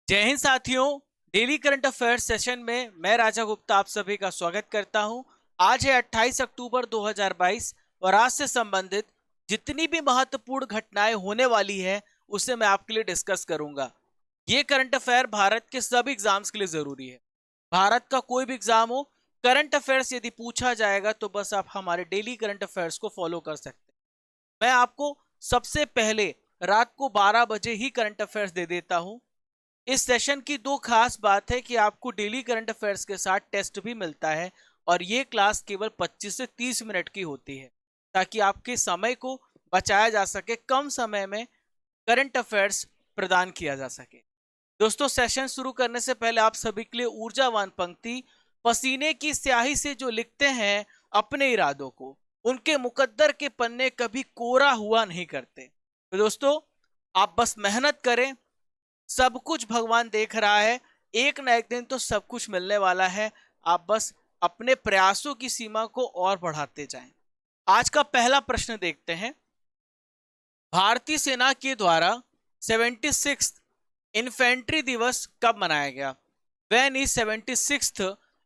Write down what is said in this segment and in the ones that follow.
जय हिंद साथियों। Daily current affairs session में मैं राजा गुप्ता आप सभी का स्वागत करता हूं। आज है 28 अक्टूबर 2022 और आज से संबंधित जितनी भी महत्वपूर्ण घटनाएं होने वाली है उसे मैं आपके लिए डिस्कस करूंगा। ये करंट अफेयर भारत के सभी एग्जाम्स के लिए जरूरी है। भारत का कोई भी एग्जाम हो, करंट अफेयर्स यदि पूछा जाएगा तो बस आप हमारे डेली करंट अफेयर्स को फॉलो कर सकते हैं। मैं आपको सबसे पहले रात को 12 बजे ही करंट अफेयर्स दे देता हूं। इस सेशन की दो खास बात है कि आपको डेली करंट अफेयर्स के साथ टेस्ट भी मिलता है और ये क्लास केवल 25 से 30 मिनट की होती है ताकि आपके समय को बचाया जा सके, कम समय में करंट अफेयर्स प्रदान किया जा सके। दोस्तों, सेशन शुरू करने से पहले आप सभी के लिए ऊर्जावान पंक्ति। पसीने की स्याही से जो लिखते हैं अपने इरादों को, उनके मुकद्दर के पन्ने कभी कोरा हुआ नहीं करते। तो दोस्तों, आप बस मेहनत करें, सब कुछ भगवान देख रहा है, एक ना एक दिन तो सब कुछ मिलने वाला है। आप बस अपने प्रयासों की सीमा को और बढ़ाते जाएं। आज का पहला प्रश्न देखते हैं। भारतीय सेना के द्वारा 76th इन्फेंट्री दिवस कब मनाया गया? When is 76th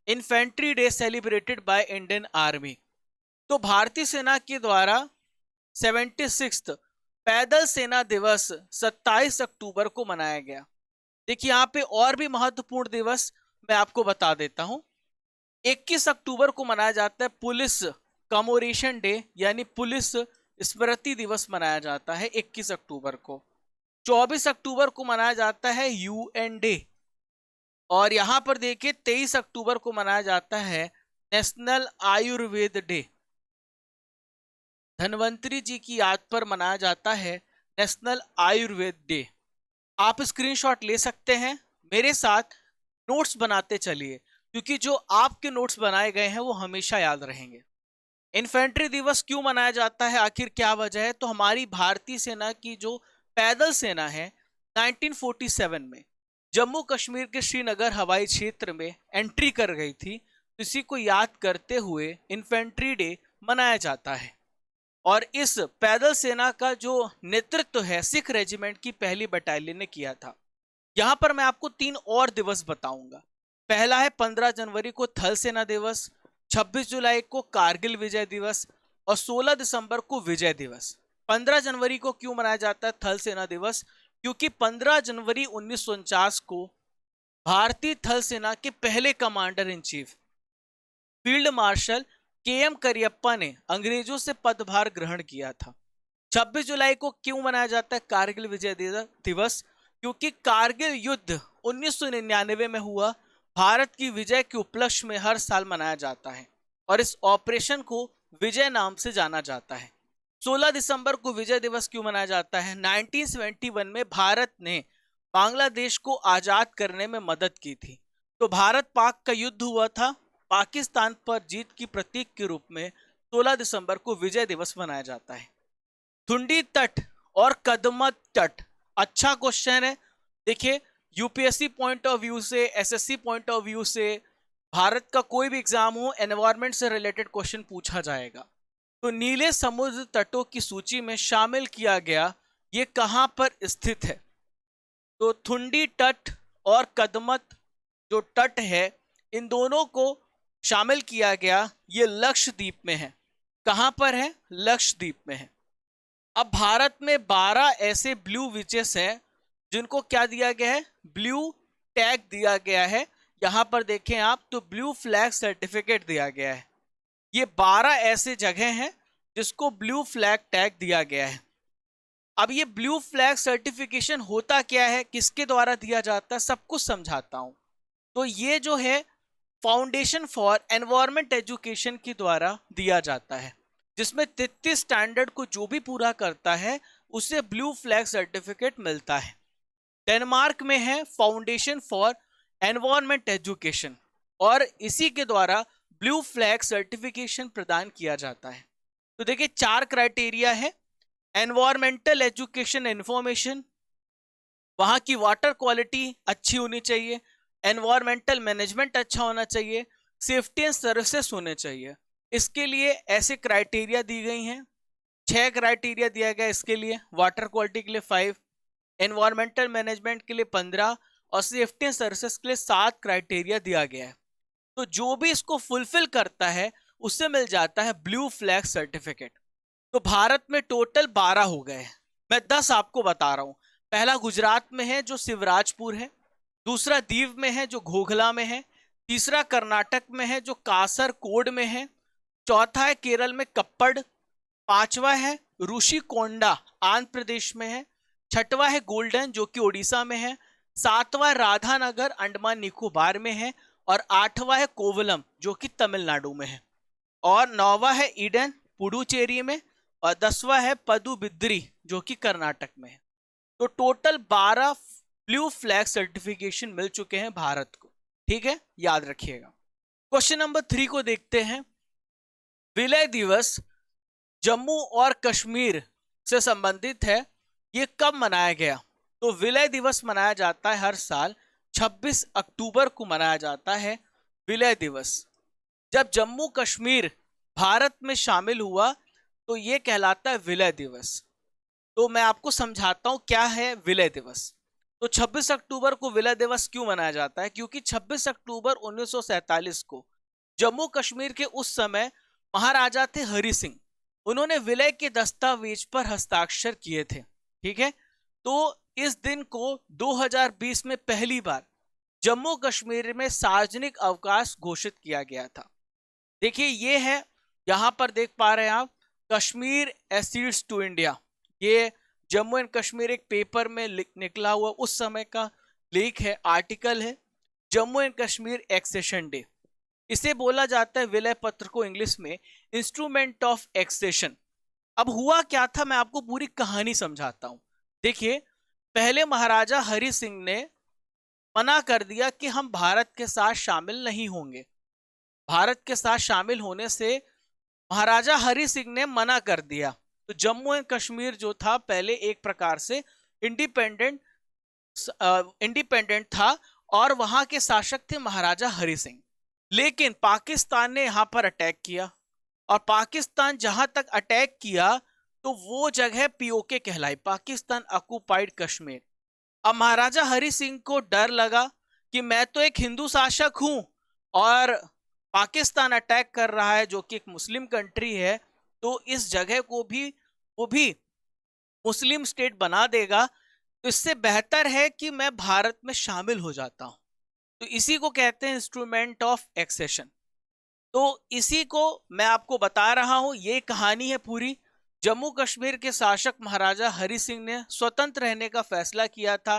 infantry day celebrated by Indian army? तो भारतीय सेना के द्वारा 76th पैदल सेना दिवस 27 अक्टूबर को मनाया गया। देखिए, यहाँ पे और भी महत्वपूर्ण दिवस मैं आपको बता देता हूं। 21 अक्टूबर को मनाया जाता है पुलिस कमोरेशन डे, यानी पुलिस स्मृति दिवस मनाया जाता है 21 अक्टूबर को। 24 अक्टूबर को मनाया जाता है यूएन डे। और यहां पर देखिए 23 अक्टूबर को मनाया जाता है नेशनल आयुर्वेद डे। धन्वंतरी जी की याद पर मनाया जाता है नेशनल आयुर्वेद डे। आप स्क्रीनशॉट ले सकते हैं, मेरे साथ नोट्स बनाते चलिए, क्योंकि जो आपके नोट्स बनाए गए हैं वो हमेशा याद रहेंगे। इन्फेंट्री दिवस क्यों मनाया जाता है, आखिर क्या वजह है? तो हमारी भारतीय सेना की जो पैदल सेना है 1947 में जम्मू कश्मीर के श्रीनगर हवाई क्षेत्र में एंट्री कर गई थी, तो इसी को याद करते हुए इन्फेंट्री डे मनाया जाता है। और इस पैदल सेना का जो नेतृत्व है सिख रेजिमेंट की पहली बटालियन ने किया था। यहां पर मैं आपको 3 और दिवस बताऊंगा। पहला है 15 जनवरी को थल सेना दिवस, 26 जुलाई को कारगिल विजय दिवस और 16 दिसंबर को विजय दिवस। 15 जनवरी को क्यों मनाया जाता है थल सेना दिवस? क्योंकि 15 जनवरी 1949 को भारतीय थल सेना के पहले commander in chief field marshal KM Cariappa ने अंग्रेजों से पदभार ग्रहण किया था। 26 जुलाई को क्यों मनाया जाता है कारगिल विजय दिवस? क्योंकि कारगिल युद्ध 1999 में हुआ। भारत की विजय के उपलक्ष्य में हर साल मनाया जाता है और इस ऑपरेशन को विजय नाम से जाना जाता है। 16 दिसंबर को विजय दिवस क्यों मनाया जाता है? 1971 में भारत ने बांग्लादेश को आजाद करने में मदद की थी। तो भारत पाक का युद्ध हुआ था, पाकिस्तान पर जीत की प्रतीक के रूप में 16 दिसंबर को विजय दिवस मनाया जाता है। थुंडी तट और कदमत तट, अच्छा क्वेश्चन है। देखिए, यूपीएससी पॉइंट ऑफ व्यू से, एसएससी पॉइंट ऑफ व्यू से, भारत का कोई भी एग्जाम हो, एनवायरमेंट से रिलेटेड क्वेश्चन पूछा जाएगा। तो नीले समुद्र तटों की सूची में शामिल किया गया, ये कहां पर स्थित है? तो थुंडी तट और कदमत जो तट है, इन दोनों को शामिल किया गया, ये लक्षद्वीप में है। कहां पर है? लक्षद्वीप में है। अब भारत में 12 ऐसे ब्लू बीचेस हैं जिनको क्या दिया गया है? ब्लू टैग दिया गया है। यहां पर देखें आप तो ब्लू फ्लैग सर्टिफिकेट दिया गया है। ये 12 ऐसे जगह हैं जिसको ब्लू फ्लैग टैग दिया गया है। अब ये ब्लू फ्लैग सर्टिफिकेशन होता क्या है, किसके द्वारा दिया जाता है, सब कुछ समझाता हूं। तो ये जो है फाउंडेशन फॉर एनवायरमेंट एजुकेशन के द्वारा दिया जाता है, जिसमें 33 स्टैंडर्ड को जो भी पूरा करता है उसे ब्लू फ्लैग सर्टिफिकेट मिलता है। डेनमार्क में है फाउंडेशन फॉर एनवायरमेंट एजुकेशन और इसी के द्वारा ब्लू फ्लैग सर्टिफिकेशन प्रदान किया जाता है। तो देखिए 4 क्राइटेरिया है। एनवायरमेंटल एजुकेशन इंफॉर्मेशन, वहां की वाटर क्वालिटी अच्छी होनी चाहिए, एनवायरमेंटल मैनेजमेंट अच्छा होना चाहिए, सेफ्टी एंड सर्विसेज होने चाहिए। इसके लिए ऐसे क्राइटेरिया दी गई हैं। 6 क्राइटेरिया दिया गया इसके लिए, वाटर क्वालिटी के लिए 5, एनवायरमेंटल मैनेजमेंट के लिए 15 और सेफ्टी एंड सर्विसेज के लिए 7 क्राइटेरिया दिया गया है। तो जो भी इसको फुलफिल करता है उससे मिल जाता है ब्लू फ्लैग सर्टिफिकेट। तो भारत में टोटल 12 हो गए हैं, मैं 10 आपको बता रहा हूं। पहला गुजरात में है जो शिवराजपुर है, दूसरा दीव में है जो घोघला में है, तीसरा कर्नाटक में है जो कासरकोड में है, चौथा है केरल में कप्पड़, पांचवा है ऋषिकोंडा आंध्र प्रदेश में है, छठवा है गोल्डन जो कि ओडिशा में है, सातवां राधानगर अंडमान निकोबार में है, और आठवां है कोवलम जो कि तमिलनाडु में है, और नौवां है ईडन पुडुचेरी में, और 10वां है पदुबिद्री जो कि कर्नाटक में है। तो टोटल 12 ब्लू फ्लैग सर्टिफिकेशन मिल चुके हैं भारत को। ठीक है, याद रखिएगा। क्वेश्चन नंबर 3 को देखते हैं। विलय दिवस जम्मू और कश्मीर से संबंधित है, ये कब मनाया गया? तो विलय दिवस मनाया जाता है हर साल 26 अक्टूबर को मनाया जाता है विलय दिवस। जब जम्मू कश्मीर भारत में शामिल हुआ तो ये कहलाता है विलय दिवस। तो मैं आपको समझाता हूं क्या है विलय दिवस। तो 26 अक्टूबर को विलय दिवस क्यों मनाया जाता है? क्योंकि 26 अक्टूबर 1947 को जम्मू कश्मीर के उस समय महाराजा थे हरि सिंह, उन्होंने विलय के दस्तावेज पर हस्ताक्षर किए थे। ठीक है, तो इस दिन को 2020 में पहली बार जम्मू कश्मीर में सार्वजनिक अवकाश घोषित किया गया था। देखिए ये है, यहां पर देख पा रहे हैं आप, कश्मीर एसीड्स टू इंडिया। ये जम्मू एंड कश्मीर एक पेपर में निकला हुआ उस समय का लेख है, आर्टिकल है, Jammu and Kashmir accession day. इसे बोला जाता है विलय पत्र को इंग्लिश में इंस्ट्रूमेंट ऑफ एक्सेशन। अब हुआ क्या था, मैं आपको पूरी कहानी समझाता हूं। देखिए, पहले महाराजा हरि सिंह ने मना कर दिया कि हम भारत के साथ शामिल नहीं होंगे। भारत के साथ शामिल होने से महाराजा हरि सिंह ने मना कर दिया। तो जम्मू एंड कश्मीर जो था पहले एक प्रकार से इंडिपेंडेंट था और वहां के शासक थे महाराजा हरि सिंह। लेकिन पाकिस्तान ने यहां पर अटैक किया, और पाकिस्तान जहां तक अटैक किया तो वो जगह पीओके कहलाई, पाकिस्तान ऑक्युपाइड कश्मीर। अब महाराजा हरि सिंह को डर लगा कि मैं तो एक हिंदू शासक हूं और पाकिस्तान अटैक कर रहा है जो कि एक मुस्लिम कंट्री है, तो इस जगह को भी वो भी मुस्लिम स्टेट बना देगा, तो इससे बेहतर है कि मैं भारत में शामिल हो जाता हूं। तो इसी को कहते हैं इंस्ट्रूमेंट ऑफ एक्सेशन। तो इसी को मैं आपको बता रहा हूं, ये कहानी है पूरी। जम्मू कश्मीर के शासक महाराजा हरि सिंह ने स्वतंत्र रहने का फैसला किया था।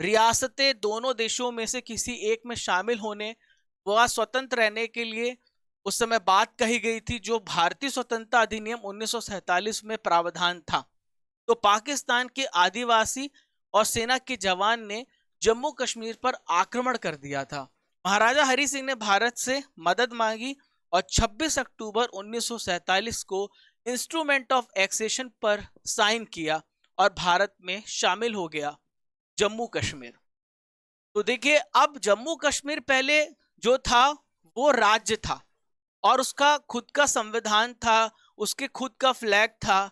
रियासतें दोनों देशों में से किसी एक में शामिल होने व स्वतंत्र रहने के लिए उस समय बात कही गई थी, जो भारतीय स्वतंत्रता अधिनियम 1947 में प्रावधान था। तो पाकिस्तान के आदिवासी और सेना के जवान ने जम्मू कश्मीर पर आक्रमण कर दिया था। महाराजा हरि सिंह ने भारत से मदद मांगी और 26 अक्टूबर 1947 को इंस्ट्रूमेंट ऑफ एक्सेशन पर साइन किया और भारत में शामिल हो गया जम्मू कश्मीर। तो देखिए, अब जम्मू कश्मीर पहले जो था वो राज्य था और उसका खुद का संविधान था, उसके खुद का फ्लैग था,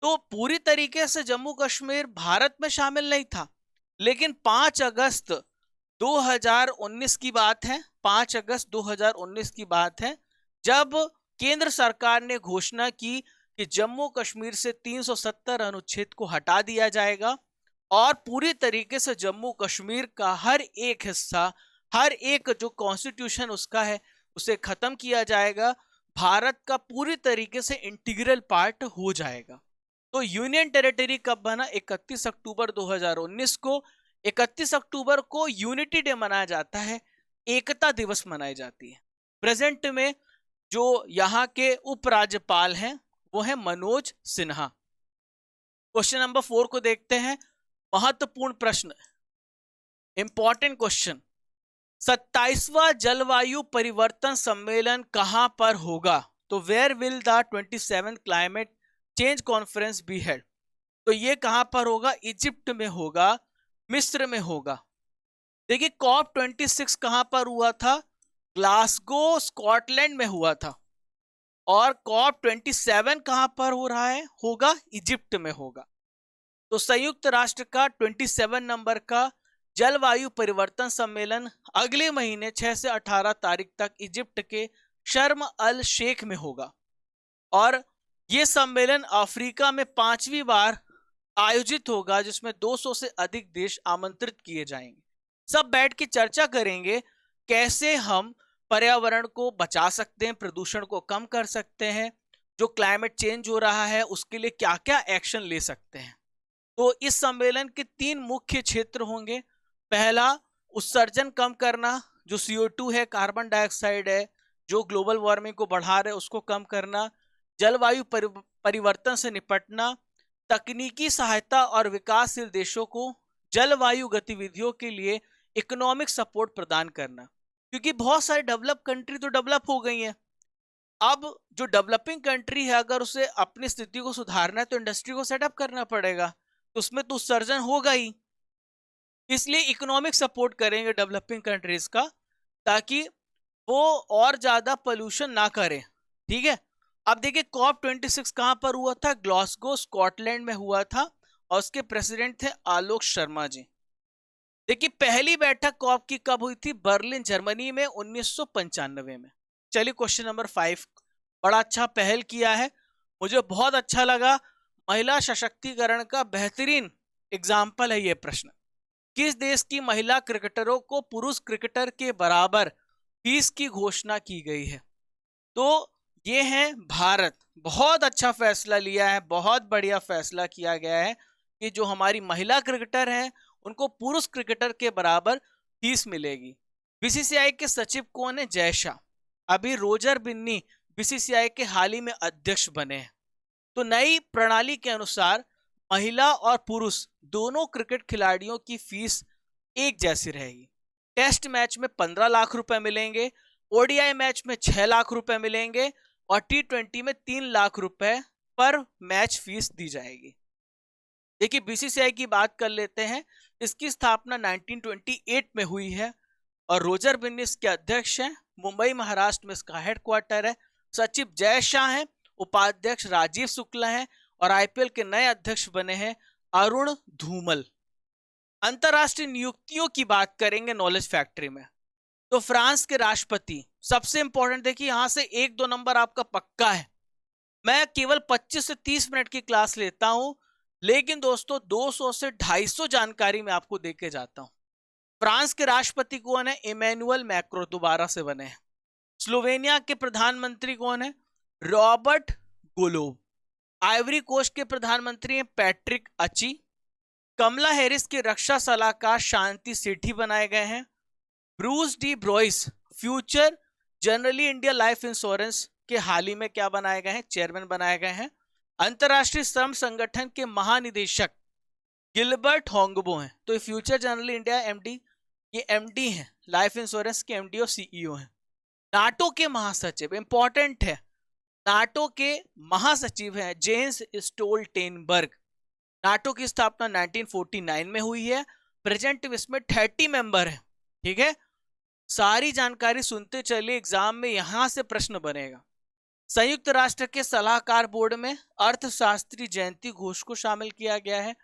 तो पूरी तरीके से जम्मू कश्मीर भारत में शामिल नहीं था। लेकिन 5 अगस्त 2019 की बात है, 5 अगस्त 2019 की बात है, जब केंद्र सरकार ने घोषणा की कि जम्मू कश्मीर से 370 अनुच्छेद को हटा दिया जाएगा और पूरी तरीके से जम्मू कश्मीर का हर एक हिस्सा, हर एक जो कॉन्स्टिट्यूशन उसका है उसे खत्म किया जाएगा, भारत का पूरी तरीके से इंटीग्रल पार्ट हो जाएगा। तो यूनियन टेरिटरी कब बना? 31 अक्टूबर 2019 को। 31 अक्टूबर को यूनिटी डे मनाया जाता है, एकता दिवस मनाई जाती है। प्रेजेंट में जो यहाँ के उपराज्यपाल हैं वो है मनोज सिन्हा। क्वेश्चन नंबर 4 को देखते हैं। महत्वपूर्ण प्रश्न, इंपॉर्टेंट क्वेश्चन, 27वां जलवायु परिवर्तन सम्मेलन कहां पर होगा? तो where will the 27th climate change conference be held? तो ये कहां पर होगा? इजिप्ट में होगा, मिस्र में होगा। देखिए, कॉप 26 कहां पर हुआ था? ग्लासगो स्कॉटलैंड में हुआ था। और कॉप 27 कहां पर हो रहा है? होगा इजिप्ट में होगा। तो संयुक्त राष्ट्र का 27 नंबर का जलवायु परिवर्तन सम्मेलन अगले महीने 6 से 18 तारीख तक इजिप्ट के शर्म अल शेख में होगा और ये सम्मेलन अफ्रीका में 5वीं बार आयोजित होगा, जिसमें 200 से अधिक देश आमंत्रित किए जाएंगे। सब बैठ के चर्चा करेंगे कैसे हम पर्यावरण को बचा सकते हैं, प्रदूषण को कम कर सकते हैं, जो क्लाइमेट चेंज हो रहा है उसके लिए क्या क्या एक्शन ले सकते हैं। तो इस सम्मेलन के 3 मुख्य क्षेत्र होंगे। पहला, उत्सर्जन कम करना, जो CO2 है, कार्बन डाइऑक्साइड है, जो ग्लोबल वार्मिंग को बढ़ा रहे उसको कम करना। जलवायु परिवर्तन से निपटना, तकनीकी सहायता और विकासशील देशों को जलवायु गतिविधियों के लिए इकोनॉमिक सपोर्ट प्रदान करना, क्योंकि बहुत सारी डेवलप कंट्री तो डेवलप हो गई हैं। अब जो डेवलपिंग कंट्री है अगर उसे अपनी स्थिति को सुधारना है तो इंडस्ट्री को सेटअप करना पड़ेगा, तो उसमें तो उत्सर्जन होगा ही। इसलिए इकोनॉमिक सपोर्ट करेंगे डेवलपिंग कंट्रीज का, ताकि वो और ज्यादा पोल्यूशन ना करें। ठीक है, अब देखिए COP26 कहां पर हुआ था? ग्लासगो, स्कॉटलैंड में हुआ था और उसके प्रेसिडेंट थे आलोक शर्मा जी। देखिए पहली बैठक कॉप की कब हुई थी? बर्लिन, जर्मनी में 1995 में। चलिए क्वेश्चन नंबर 5, बड़ा अच्छा पहल किया है, मुझे बहुत अच्छा लगा। महिला सशक्तिकरण का बेहतरीन एग्जाम्पल है ये प्रश्न। किस देश की महिला क्रिकेटरों को पुरुष क्रिकेटर के बराबर फीस की घोषणा की गई है? तो ये है भारत। बहुत अच्छा फैसला लिया है, बहुत बढ़िया फैसला किया गया है कि जो हमारी महिला क्रिकेटर हैं उनको पुरुष क्रिकेटर के बराबर फीस मिलेगी। बीसीसीआई के सचिव कौन है? जय शाह। अभी रोजर बिन्नी बीसीसीआई के हाल ही में अध्यक्ष बने हैं। तो नई प्रणाली के अनुसार महिला और पुरुष दोनों क्रिकेट खिलाड़ियों की फीस एक जैसी रहेगी। टेस्ट मैच में 15 लाख रुपए मिलेंगे, ओडीआई मैच में 6 लाख रुपए मिलेंगे और T20 में 3 लाख रुपए पर मैच फीस दी जाएगी। देखिए बीसीसीआई की बात कर लेते हैं। इसकी स्थापना 1928 में हुई है और रोजर बिन्नी इसके अध्यक्ष हैं। मुंबई महाराष्ट्र में इसका हेडक्वार्टर है। सचिव जय शाह हैं, उपाध्यक्ष राजीव शुक्ला हैं और आईपीएल के नए अध्यक्ष बने हैं अरुण धूमल। अंतरराष्ट्रीय नियुक्तियों की बात करेंगे नॉलेज फैक्ट्री में, तो फ्रांस के राष्ट्रपति सबसे इंपॉर्टेंट। देखिए यहां से 1-2 नंबर आपका पक्का है। मैं केवल 25 से 30 मिनट की क्लास लेता हूं, लेकिन दोस्तों 200 से 250 जानकारी मैं आपको देके जाता हूं। फ्रांस के राष्ट्रपति कौन है? इमैनुअल मैक्रो, दोबारा से बने हैं। स्लोवेनिया के प्रधानमंत्री कौन है? Robert Globe. आइवरी कोस्ट के प्रधानमंत्री हैं पैट्रिक अची। कमला हैरिस के रक्षा सलाहकार शांति सेठी बनाए गए हैं। Bruce de Broize Future Generali India Life Insurance के हाल ही में क्या बनाए गए हैं? चेयरमैन बनाए गए हैं। अंतरराष्ट्रीय श्रम संगठन के महानिदेशक गिलबर्ट होंगबो हैं। तो फ्यूचर जनरली इंडिया एमडी, ये एमडी हैं, लाइफ इंश्योरेंस के एमडी और सीईओ हैं। नाटो के महासचिव, इंपॉर्टेंट है, नाटो के महासचिव हैं जेन्स स्टोल्टेनबर्ग। नाटो की स्थापना 1949 में हुई है। प्रेजेंट इसमें 30 मेंबर है। ठीक है, सारी जानकारी सुनते चलिए, एग्जाम में यहां से प्रश्न बनेगा। संयुक्त राष्ट्र के सलाहकार बोर्ड में अर्थशास्त्री जयंती घोष को शामिल किया गया है।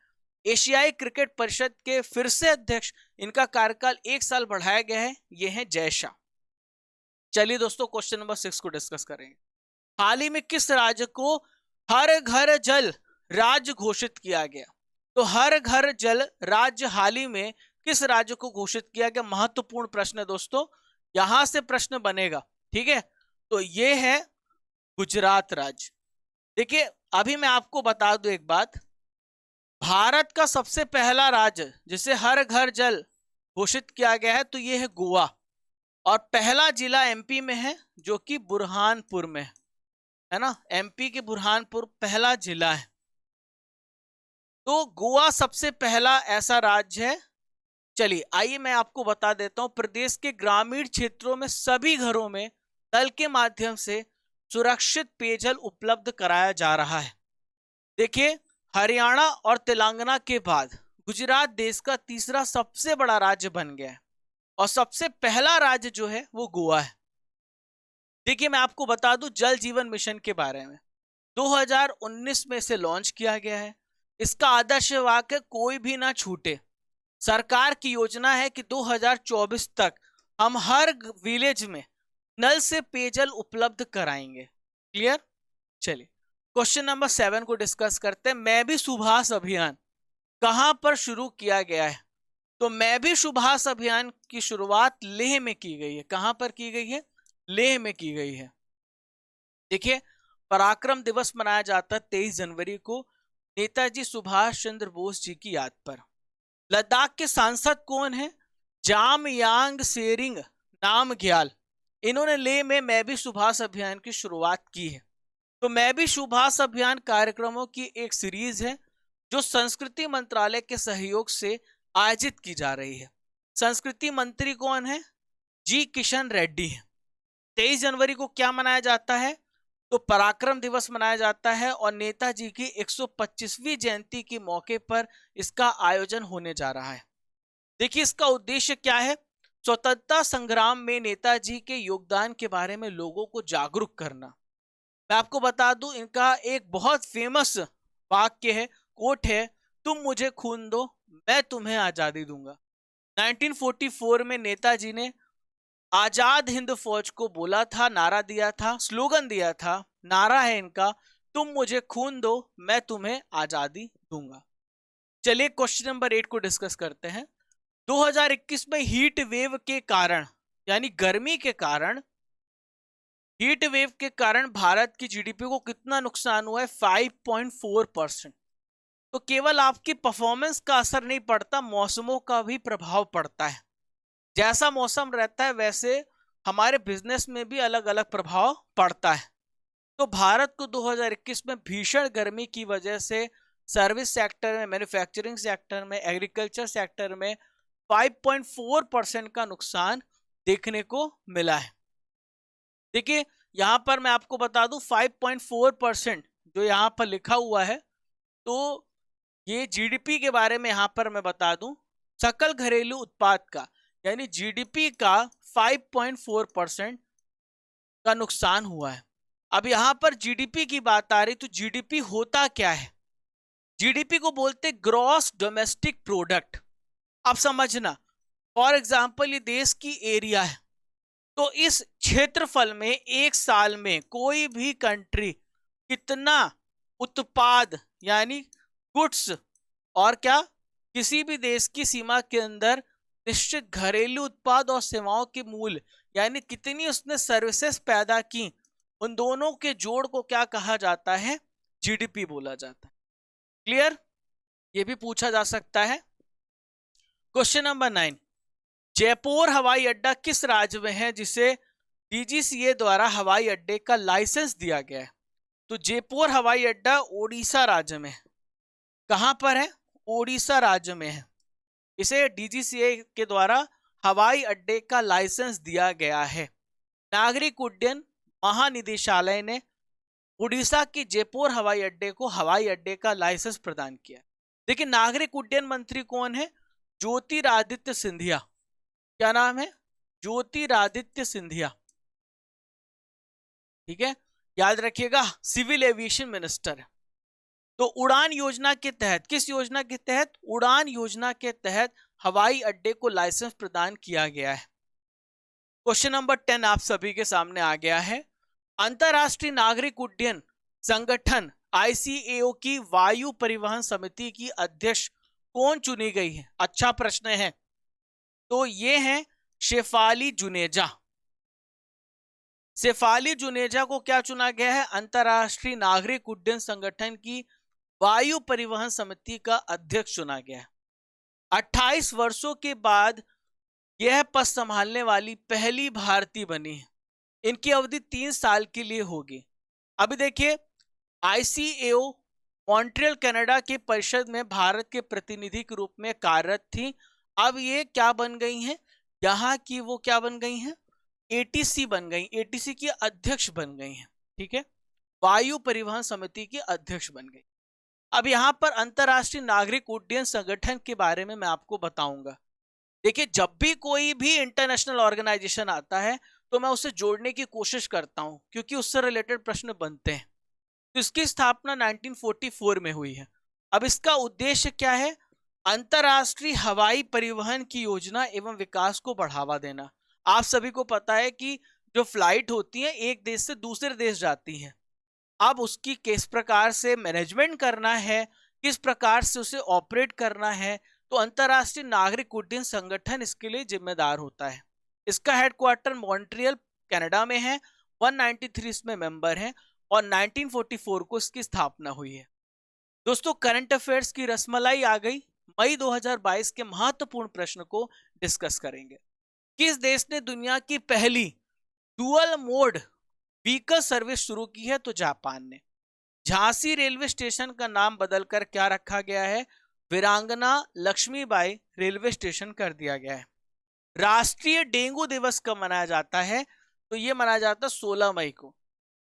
एशियाई क्रिकेट परिषद के फिर से अध्यक्ष, इनका कार्यकाल 1 साल बढ़ाया गया है, ये है जय शाह। चलिए दोस्तों क्वेश्चन नंबर 6 को डिस्कस करेंगे। हाल ही में किस राज्य को हर घर जल राज्य घोषित किया गया? तो हर घर जल राज्य हाल ही में किस राज्य को घोषित किया गया? महत्वपूर्ण प्रश्न है दोस्तों, यहां से प्रश्न बनेगा। ठीक है, तो ये है गुजरात राज्य। देखिए अभी मैं आपको बता दूं एक बात, भारत का सबसे पहला राज्य जिसे हर घर जल घोषित किया गया है तो ये है गोवा, और पहला जिला एमपी में है जो कि बुरहानपुर में है ना। एमपी के बुरहानपुर पहला जिला है। तो गोवा सबसे पहला ऐसा राज्य है। चलिए आइए मैं आपको बता देता हूं, प्रदेश के ग्रामीण क्षेत्रों में सभी घरों में नल के माध्यम से सुरक्षित पेयजल उपलब्ध कराया जा रहा है। देखिए हरियाणा और तेलंगाना के बाद गुजरात देश का तीसरा सबसे बड़ा राज्य बन गया है और सबसे पहला राज्य जो है वो गोवा है। देखिए मैं आपको बता दूं जल जीवन मिशन के बारे में, 2019 में इसे लॉन्च किया गया है। इसका आदर्श वाक्य कोई भी ना छूटे। सरकार की योजना है कि 2024 तक हम हर विलेज में नल से पेयजल उपलब्ध कराएंगे। क्लियर? चलिए क्वेश्चन नंबर 7 को डिस्कस करते हैं। मैं भी सुभाष अभियान कहां पर शुरू किया गया है? तो मैं भी सुभाष अभियान की शुरुआत लेह में की गई है। कहां पर की गई है? लेह में की गई है। देखिए, पराक्रम दिवस मनाया जाता है 23 जनवरी को नेताजी सुभाष चंद्र बोस जी की याद पर। लद्दाख के सांसद कौन है? जामयांग सेरिंग नामग्याल। इन्होंने लेह में मैं भी सुभाष अभियान की शुरुआत की है। तो मैं भी सुभाष अभियान कार्यक्रमों की एक सीरीज है जो संस्कृति मंत्रालय के सहयोग से आयोजित की जा रही है। संस्कृति मंत्री कौन है? जी किशन रेड्डी है। 23 जनवरी को क्या मनाया जाता है? तो पराक्रम दिवस मनाया जाता है और नेताजी की 125वीं जयंती के मौके पर इसका आयोजन होने जा रहा है। देखिए, इसका उद्देश्य क्या है? स्वतंत्रता संग्राम में नेताजी के योगदान के बारे में लोगों को जागरूक करना। मैं आपको बता दूं, इनका एक बहुत फेमस वाक्य है, कोट है, तुम मुझे खून दो मैं तुम्हें आजादी दूंगा। 1944 में नेताजी ने आजाद हिंद फौज को बोला था, नारा दिया था, स्लोगन दिया था। नारा है इनका, तुम मुझे खून दो मैं तुम्हें आजादी दूंगा। चलिए क्वेश्चन नंबर 8 को डिस्कस करते हैं। 2021 में हीट वेव के कारण, यानी गर्मी के कारण, हीट वेव के कारण भारत की जीडीपी को कितना नुकसान हुआ है? 5.4%। तो केवल आपकी परफॉर्मेंस का असर नहीं पड़ता, मौसमों का भी प्रभाव पड़ता है। जैसा मौसम रहता है वैसे हमारे बिजनेस में भी अलग अलग प्रभाव पड़ता है। तो भारत को 2021 में भीषण गर्मी की वजह से सर्विस सेक्टर में, मैन्युफैक्चरिंग सेक्टर में, एग्रीकल्चर सेक्टर में 5.4% का नुकसान देखने को मिला है। देखिए, यहां पर मैं आपको बता दूं 5.4% जो यहां पर लिखा हुआ है, तो ये जीडीपी के बारे में यहां पर मैं बता दूं, सकल घरेलू उत्पाद का, यानी जीडीपी का 5.4% का नुकसान हुआ है। अब यहां पर जीडीपी की बात आ रही, तो जीडीपी होता क्या है? जीडीपी को बोलते ग्रॉस डोमेस्टिक प्रोडक्ट। अब समझना, फॉर एग्जांपल ये देश की एरिया है, तो इस क्षेत्रफल में एक साल में कोई भी कंट्री कितना उत्पाद, यानी गुड्स, और क्या, किसी भी देश की सीमा के अंदर निश्चित घरेलू उत्पाद और सेवाओं के मूल्य, यानी कितनी उसने सर्विसेज पैदा की, उन दोनों के जोड़ को क्या कहा जाता है? जीडीपी बोला जाता है। क्लियर? ये भी पूछा जा सकता है। क्वेश्चन नंबर 9, जयपुर हवाई अड्डा किस राज्य में है जिसे डीजीसीए द्वारा हवाई अड्डे का लाइसेंस दिया गया है? तो जयपुर हवाई अड्डा ओडिशा राज्य में है। कहां पर है? ओडिशा राज्य में है। इसे डीजीसीए के द्वारा हवाई अड्डे का लाइसेंस दिया गया है। नागरिक उड्डयन महानिदेशालय ने उड़ीसा के जयपुर हवाई अड्डे को हवाई अड्डे का लाइसेंस प्रदान किया। देखिए, नागरिक उड्डयन मंत्री कौन है? ज्योतिरादित्य सिंधिया। क्या नाम है? ज्योतिरादित्य सिंधिया। ठीक है, याद रखिएगा, सिविल एविएशन मिनिस्टर है। तो उड़ान योजना के तहत, किस योजना के तहत? उड़ान योजना के तहत हवाई अड्डे को लाइसेंस प्रदान किया गया है। क्वेश्चन नंबर 10 आप सभी के सामने आ गया है। अंतरराष्ट्रीय नागरिक उड्डयन संगठन ICAO की वायु परिवहन समिति की अध्यक्ष कौन चुनी गई है? अच्छा प्रश्न है। तो ये है शेफाली जुनेजा। शेफाली जुनेजा को क्या चुना गया है? अंतरराष्ट्रीय नागरिक उड्डयन संगठन की वायु परिवहन समिति का अध्यक्ष चुना गया है। 28 वर्षों के बाद यह पद संभालने वाली पहली भारतीय बनी है। इनकी अवधि 3 साल के लिए होगी। अभी देखिए, ICAO मॉन्ट्रियल कनाडा के परिषद में भारत के प्रतिनिधि के रूप में कार्यरत थी। अब ये क्या बन गई हैं? यहाँ की वो क्या बन गई हैं? ATC बन गई, ATC की अध्यक्ष बन गई हैं। ठीक है, वायु परिवहन समिति की अध्यक्ष बन गई। अब यहाँ पर अंतरराष्ट्रीय नागरिक उड्डयन संगठन के बारे में मैं आपको बताऊंगा। देखिए, जब भी कोई भी इंटरनेशनल ऑर्गेनाइजेशन आता है तो मैं उसे जोड़ने की कोशिश करता हूं, क्योंकि उससे रिलेटेड प्रश्न बनते हैं। तो इसकी स्थापना 1944 में हुई है। अब इसका उद्देश्य क्या है? अंतरराष्ट्रीय हवाई परिवहन की योजना एवं विकास को बढ़ावा देना। आप सभी को पता है कि जो फ्लाइट होती है एक देश से दूसरे देश जाती हैं, अब उसकी किस प्रकार से मैनेजमेंट करना है, किस प्रकार से उसे ऑपरेट करना है, तो अंतरराष्ट्रीय नागरिक उड्डयन संगठन इसके लिए जिम्मेदार होता है। इसका हेडक्वार्टर मॉन्ट्रियल कनाडा में है, 193 इसमें मेंबर हैं और 1944 को इसकी स्थापना हुई है। दोस्तों करंट अफेयर्स की रसमलाई आ गई। मई 2022 के महत्वपूर्ण प्रश्न को डिस्कस करेंगे। किस देश ने दुनिया की पहली डुअल मोड व्हीकल सर्विस शुरू की है? तो जापान ने। झांसी रेलवे स्टेशन का नाम बदलकर क्या रखा गया है? वीरांगना लक्ष्मीबाई रेलवे स्टेशन कर दिया गया है। राष्ट्रीय डेंगू दिवस कब मनाया जाता है? तो यह मनाया जाता है 16 मई को।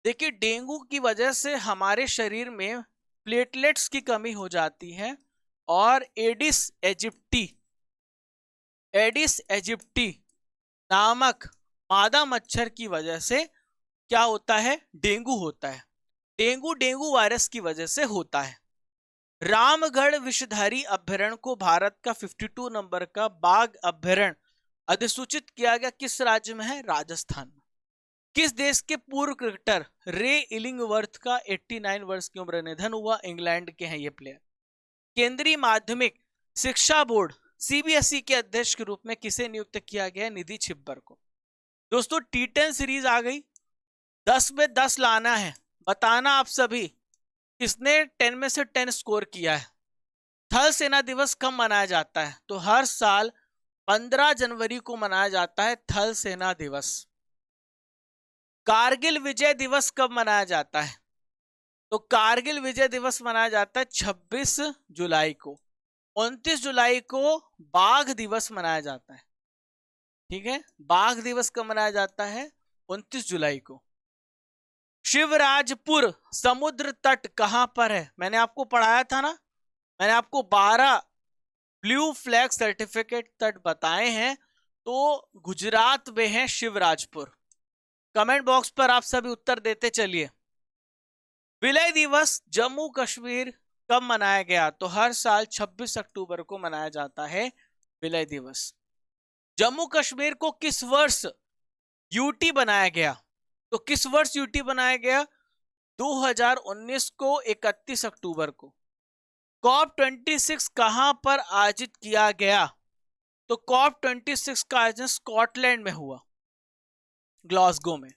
देखिए डेंगू की वजह से हमारे शरीर में प्लेटलेट्स की कमी हो जाती है और एडिस एजिप्टी नामक मादा मच्छर की वजह से क्या होता है? डेंगू होता है। डेंगू वायरस की वजह से होता है। रामगढ़ विषधारी अभ्यारण्य को भारत का 52 नंबर का बाघ अभ्यारण्य अधिसूचित किया गया किस राज्य में है? राजस्थान में। किस देश के पूर्व क्रिकेटर रे इलिंगवर्थ का 89 वर्ष की उम्र निधन हुआ? इंग्लैंड के हैं ये प्लेयर। केंद्रीय माध्यमिक शिक्षा बोर्ड सीबीएसई के अध्यक्ष के रूप में किसे नियुक्त किया गया? निधि छिब्बर को। दोस्तों T10 सीरीज आ गई। 10 में 10 लाना है, बताना आप सभी किसने 10 में से 10 स्कोर किया है। थल सेना दिवस कब मनाया जाता है? तो हर साल 15 जनवरी को मनाया जाता है थल सेना दिवस। कारगिल विजय दिवस कब मनाया जाता है? तो कारगिल विजय दिवस मनाया जाता है 26 जुलाई को। 29 जुलाई को बाघ दिवस मनाया जाता है। ठीक है, बाघ दिवस कब मनाया जाता है? 29 जुलाई को। शिवराजपुर समुद्र तट कहां पर है? मैंने आपको पढ़ाया था ना, मैंने आपको 12 ब्लू फ्लैग सर्टिफिकेट तट बताए हैं, तो गुजरात में है शिवराजपुर। कमेंट बॉक्स पर आप सभी उत्तर देते चलिए। विलय दिवस जम्मू कश्मीर कब मनाया गया? तो हर साल 26 अक्टूबर को मनाया जाता है विलय दिवस। जम्मू कश्मीर को किस वर्ष यूटी बनाया गया? तो किस वर्ष यूटी बनाया गया? 2019 को 31 अक्टूबर को। COP26 कहां पर आयोजित किया गया? तो COP26 का आयोजन स्कॉटलैंड में हुआ, ग्लासगो में।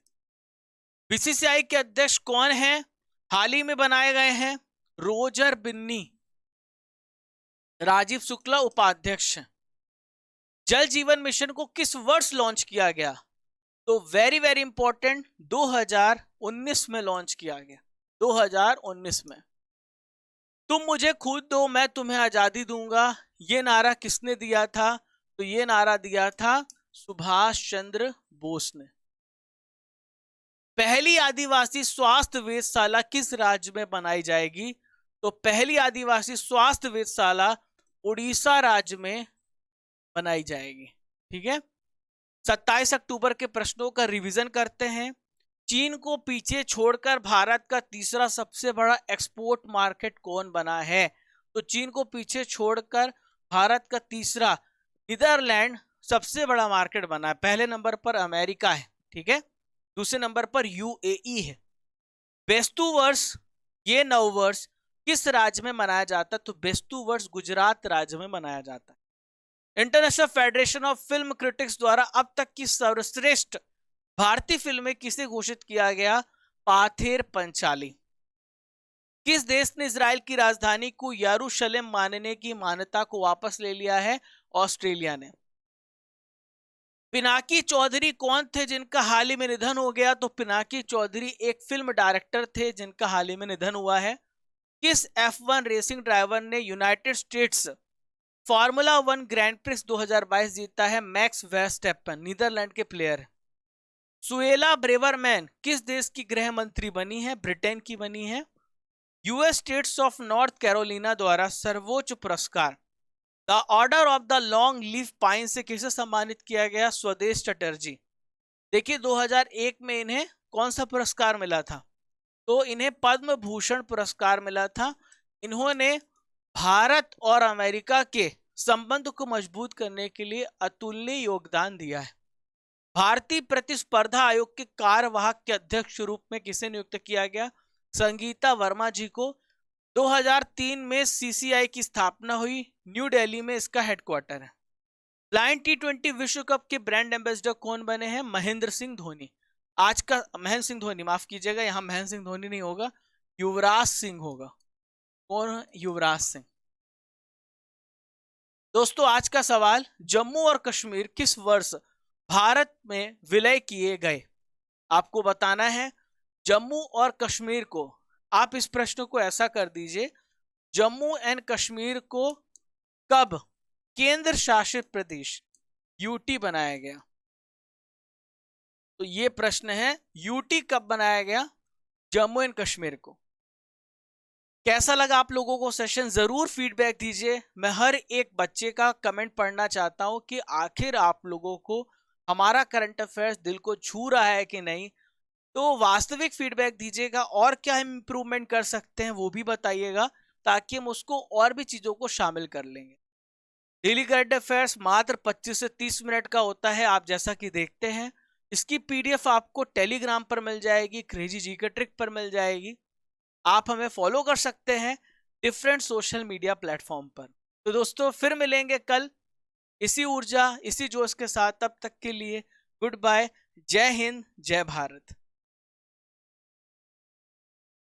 बीसीसीआई के अध्यक्ष कौन है? हाल ही में बनाए गए हैं रोजर बिन्नी। राजीव शुक्ला उपाध्यक्ष हैं। जल जीवन मिशन को किस वर्ष लॉन्च किया गया? तो वेरी वेरी इंपॉर्टेंट, 2019 में लॉन्च किया गया। 2019 में। तुम मुझे खुद दो मैं तुम्हें आजादी दूंगा, ये नारा किसने दिया था? तो ये नारा दिया था सुभाष चंद्र बोस ने। पहली आदिवासी स्वास्थ्य वेधशाला किस राज्य में बनाई जाएगी? तो पहली आदिवासी स्वास्थ्य वेधशाला उड़ीसा राज्य में बनाई जाएगी। ठीक है, 27 अक्टूबर के प्रश्नों का रिवीजन करते हैं। चीन को पीछे छोड़कर भारत का तीसरा सबसे बड़ा एक्सपोर्ट मार्केट कौन बना है? तो चीन को पीछे छोड़कर भारत का तीसरा नीदरलैंड सबसे बड़ा मार्केट बना है। पहले नंबर पर अमेरिका है, ठीक है, दूसरे नंबर पर यूएई है। बेस्तु वर्ष, ये नववर्ष किस राज्य में मनाया जाता है? तो बेस्तु वर्ष गुजरात राज्य में मनाया जाता है। International federation of film critics द्वारा अब तक की सर्वश्रेष्ठ भारतीय फिल्में किसे घोषित किया गया? पाथेर पंचाली। किस देश ने इजराइल की राजधानी को यरूशलेम मानने की मान्यता को वापस ले लिया है? ऑस्ट्रेलिया ने। पिनाकी चौधरी कौन थे जिनका हाल ही में निधन हो गया? तो पिनाकी चौधरी एक फिल्म डायरेक्टर थे जिनका हाल ही में निधन हुआ है। किस F1 रेसिंग ड्राइवर ने United states formula 1 grand prix 2022 जीता है? मैक्स वर्स्टेपन, नीदरलैंड के प्लेयर। सुएला ब्रेवरमैन किस देश की गृह मंत्री बनी है? ब्रिटेन की बनी है। US states of north Carolina द्वारा सर्वोच्च पुरस्कार the order of the long leaf pine से किसे सम्मानित किया गया? स्वदेश चटर्जी। देखिए 2001 में इन्हें कौन सा पुरस्कार मिला था? तो इन्हें पद्म भूषण पुरस्कार मिला था। इन्होंने भारत और अमेरिका के संबंध को मजबूत करने के लिए अतुलनीय योगदान दिया है। भारतीय प्रतिस्पर्धा आयोग के कार्यवाहक के अध्यक्ष के रूप में किसे नियुक्त किया गया? संगीता वर्मा जी को। 2003 में सीसीआई की स्थापना हुई, न्यू दिल्ली में इसका हेडक्वार्टर है। ब्लाइंड T20 विश्व कप के ब्रांड एम्बेसडर कौन बने हैं? महेंद्र सिंह धोनी। आज का महेंद्र सिंह धोनी, माफ कीजिएगा, यहां महेंद्र सिंह धोनी नहीं होगा, युवराज सिंह होगा। कौन है? युवराज सिंह। दोस्तों आज का सवाल, जम्मू और कश्मीर किस वर्ष भारत में विलय किए गए? आपको बताना है जम्मू और कश्मीर को। आप इस प्रश्न को ऐसा कर दीजिए, जम्मू एंड कश्मीर को कब केंद्र शासित प्रदेश यूटी बनाया गया? तो ये प्रश्न है, यूटी कब बनाया गया जम्मू एंड कश्मीर को? कैसा लगा आप लोगों को सेशन? जरूर फीडबैक दीजिए। मैं हर एक बच्चे का कमेंट पढ़ना चाहता हूं कि आखिर आप लोगों को हमारा करंट अफेयर्स दिल को छू रहा है कि नहीं। तो वास्तविक फीडबैक दीजिएगा, और क्या हम इंप्रूवमेंट कर सकते हैं वो भी बताइएगा, ताकि हम उसको और भी चीजों को शामिल कर लेंगे। डेली करंट अफेयर्स मात्र 25 से 30 मिनट का होता है, आप जैसा कि देखते हैं। इसकी पीडीएफ आपको टेलीग्राम पर मिल जाएगी, क्रेजी जीके ट्रिक पर मिल जाएगी। आप हमें फॉलो कर सकते हैं डिफरेंट सोशल मीडिया प्लेटफॉर्म पर। तो दोस्तों फिर मिलेंगे कल इसी ऊर्जा इसी जोश के साथ। तब तक के लिए गुड बाय। जय हिंद, जय भारत।